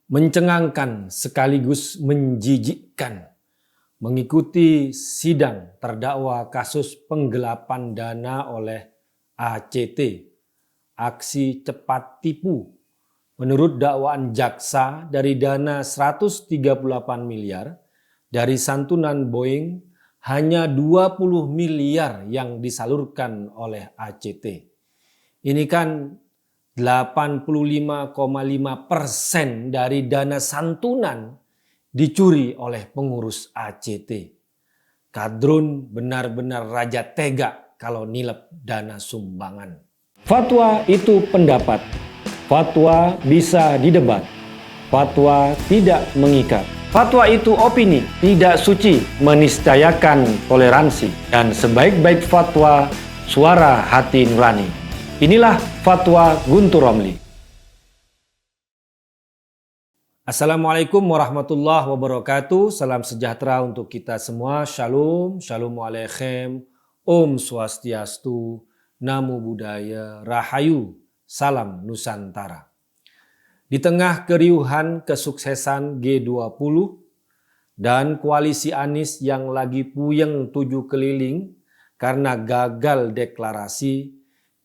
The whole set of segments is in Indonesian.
Mencengangkan sekaligus menjijikkan mengikuti sidang terdakwa kasus penggelapan dana oleh ACT, aksi cepat tipu. Menurut dakwaan jaksa, dari dana 138 miliar dari santunan Boeing, hanya 20 miliar yang disalurkan oleh ACT. Ini kan 85,5% dari dana santunan dicuri oleh pengurus ACT. Kadrun benar-benar raja tega kalau nilep dana sumbangan. Fatwa itu pendapat. Fatwa bisa didebat. Fatwa tidak mengikat. Fatwa itu opini, tidak suci, meniscayakan toleransi. Dan sebaik-baik fatwa, suara hati nurani. Inilah Fatwa Guntur Romli. Assalamualaikum warahmatullahi wabarakatuh. Salam sejahtera untuk kita semua. Shalom, shalom aleichem, Om Swastiastu, Namo Buddhaya, Rahayu, Salam Nusantara. Di tengah keriuhan kesuksesan G20 dan koalisi Anies yang lagi puyeng 7 keliling karena gagal deklarasi,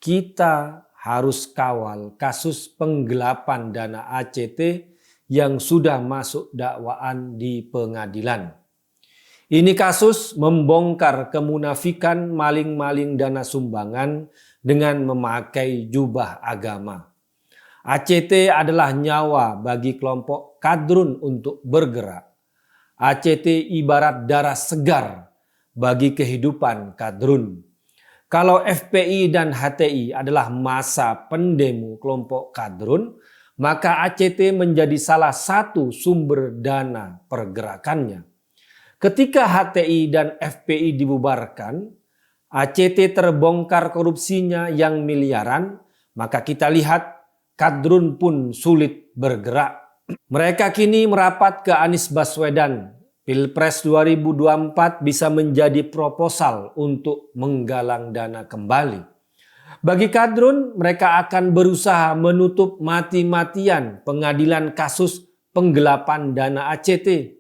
kita harus kawal kasus penggelapan dana ACT yang sudah masuk dakwaan di pengadilan. Ini kasus membongkar kemunafikan maling-maling dana sumbangan dengan memakai jubah agama. ACT adalah nyawa bagi kelompok kadrun untuk bergerak. ACT ibarat darah segar bagi kehidupan kadrun. Kalau FPI dan HTI adalah massa pendemo kelompok kadrun, maka ACT menjadi salah satu sumber dana pergerakannya. Ketika HTI dan FPI dibubarkan, ACT terbongkar korupsinya yang miliaran, maka kita lihat kadrun pun sulit bergerak. Mereka kini merapat ke Anies Baswedan. Pilpres 2024 bisa menjadi proposal untuk menggalang dana kembali. Bagi kadrun, mereka akan berusaha menutup mati-matian pengadilan kasus penggelapan dana ACT.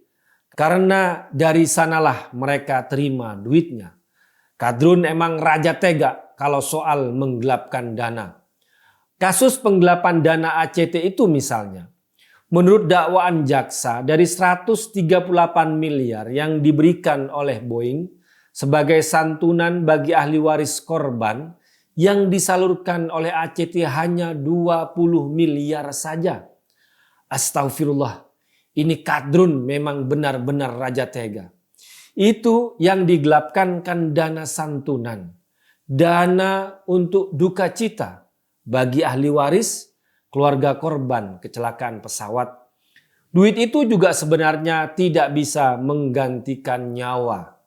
Karena dari sanalah mereka terima duitnya. Kadrun emang raja tega kalau soal menggelapkan dana. Kasus penggelapan dana ACT itu misalnya, menurut dakwaan jaksa, dari 138 miliar yang diberikan oleh Boeing sebagai santunan bagi ahli waris korban, yang disalurkan oleh ACT hanya 20 miliar saja. Astagfirullah, ini kadrun memang benar-benar raja tega. Itu yang digelapkan kan dana santunan, dana untuk duka cita bagi ahli waris, keluarga korban kecelakaan pesawat. Duit itu juga sebenarnya tidak bisa menggantikan nyawa.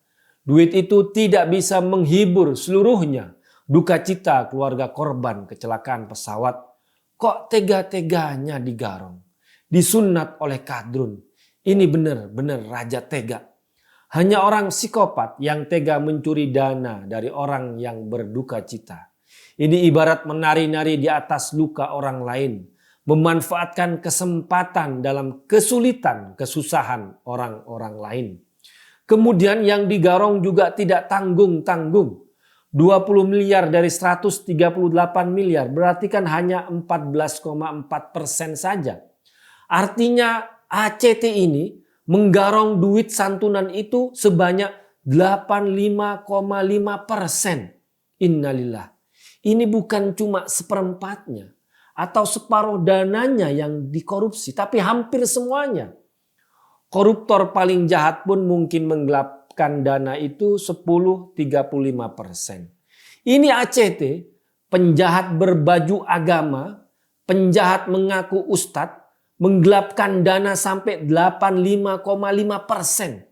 Duit itu tidak bisa menghibur seluruhnya duka cita keluarga korban kecelakaan pesawat. Kok tega-teganya digarong, disunat oleh kadrun. Ini benar-benar raja tega. Hanya orang psikopat yang tega mencuri dana dari orang yang berduka cita. Ini ibarat menari-nari di atas luka orang lain, memanfaatkan kesempatan dalam kesulitan, kesusahan orang-orang lain. Kemudian yang digarong juga tidak tanggung-tanggung. 20 miliar dari 138 miliar berarti kan hanya 14,4% saja. Artinya ACT ini menggarong duit santunan itu sebanyak 85,5%. Innalillah. Ini bukan cuma seperempatnya atau separuh dananya yang dikorupsi, tapi hampir semuanya. Koruptor paling jahat pun mungkin menggelapkan dana itu 10-35%. Ini ACT, penjahat berbaju agama, penjahat mengaku ustadz, menggelapkan dana sampai 85,5%.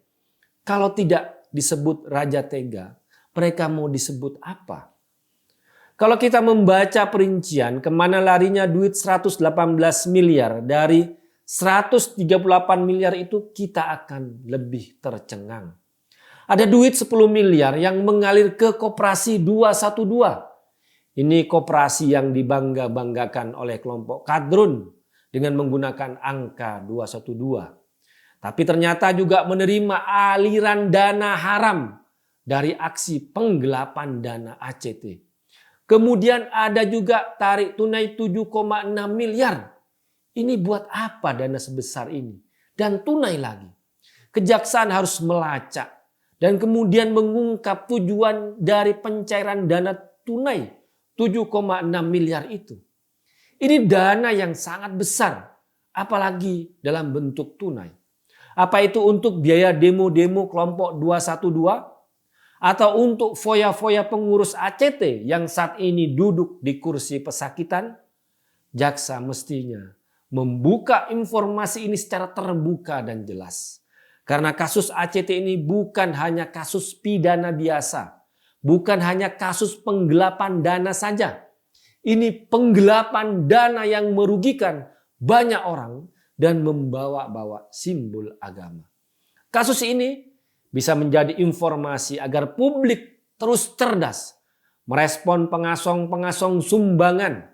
Kalau tidak disebut raja tega, mereka mau disebut apa? Kalau kita membaca perincian kemana larinya duit 118 miliar dari 138 miliar itu, kita akan lebih tercengang. Ada duit 10 miliar yang mengalir ke Koperasi 212. Ini koperasi yang dibangga-banggakan oleh kelompok kadrun dengan menggunakan angka 212. Tapi ternyata juga menerima aliran dana haram dari aksi penggelapan dana ACT. Kemudian ada juga tarik tunai 7,6 miliar. Ini buat apa dana sebesar ini? Dan tunai lagi. Kejaksaan harus melacak dan kemudian mengungkap tujuan dari pencairan dana tunai 7,6 miliar itu. Ini dana yang sangat besar, apalagi dalam bentuk tunai. Apa itu untuk biaya demo-demo kelompok 212? Atau untuk foya-foya pengurus ACT yang saat ini duduk di kursi pesakitan? Jaksa mestinya membuka informasi ini secara terbuka dan jelas. Karena kasus ACT ini bukan hanya kasus pidana biasa. Bukan hanya kasus penggelapan dana saja. Ini penggelapan dana yang merugikan banyak orang dan membawa-bawa simbol agama. Kasus ini bisa menjadi informasi agar publik terus cerdas merespon pengasong-pengasong sumbangan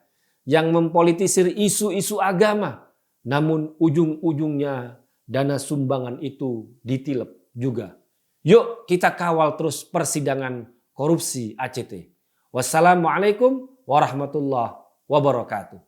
yang mempolitisir isu-isu agama. Namun ujung-ujungnya dana sumbangan itu ditilep juga. Yuk kita kawal terus persidangan korupsi ACT. Wassalamualaikum warahmatullahi wabarakatuh.